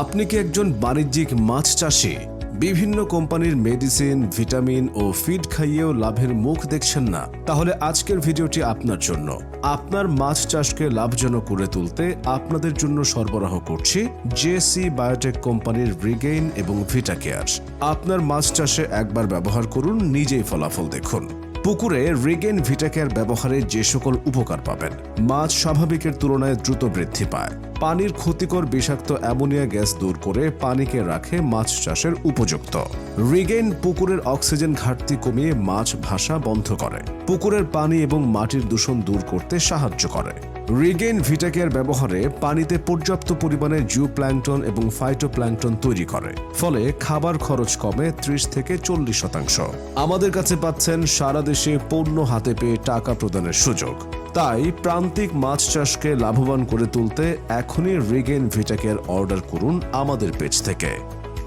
আপনি কি একজন বাণিজ্যিক মাছ চাষী? বিভিন্ন কোম্পানির মেডিসিন, ভিটামিন ও ফিড খাইয়েও লাভের মুখ দেখছেন না? তাহলে আজকের ভিডিওটি আপনার জন্য। আপনার মাছ চাষকে লাভজনক করে তুলতে আপনাদের জন্য সরবরাহ করছি জেসি বায়োটেক কোম্পানির রিগেইন এবং ভিটাকেয়ার। আপনার মাছ চাষে একবার ব্যবহার করুন, নিজেই ফলাফল দেখুন। পুকুরে রিগেইন ভিটাকেয়ার ব্যবহারে যে সকল উপকার পাবেন: মাছ স্বাভাবিকের তুলনায় দ্রুত বৃদ্ধি পায়, পানির ক্ষতিকর বিষাক্ত অ্যামোনিয়া গ্যাস দূর করে পানিকে রাখে মাছ চাষের উপযুক্ত। রিগেইন পুকুরের অক্সিজেন ঘাটতি কমিয়ে মাছ ভাসা বন্ধ করে, পুকুরের পানি এবং মাটির দূষণ দূর করতে সাহায্য করে। রিগেইন ভিটাকেয়ার ব্যবহারে পানিতে পর্যাপ্ত পরিমাণে জুপ্ল্যাঙ্কটন এবং ফাইটোপ্ল্যাঙ্কটন তৈরি করে, ফলে খাবার খরচ কমে 30 থেকে 40%। আমাদের কাছে পাচ্ছেন সারা দেশে পণ্য হাতে পেয়ে টাকা প্রদানের সুযোগ। তাই প্রান্তিক মাছ চাষকে লাভবান করে তুলতে এখনই রিগেইন ভিটাকেয়ার অর্ডার করুন আমাদের পেজ থেকে।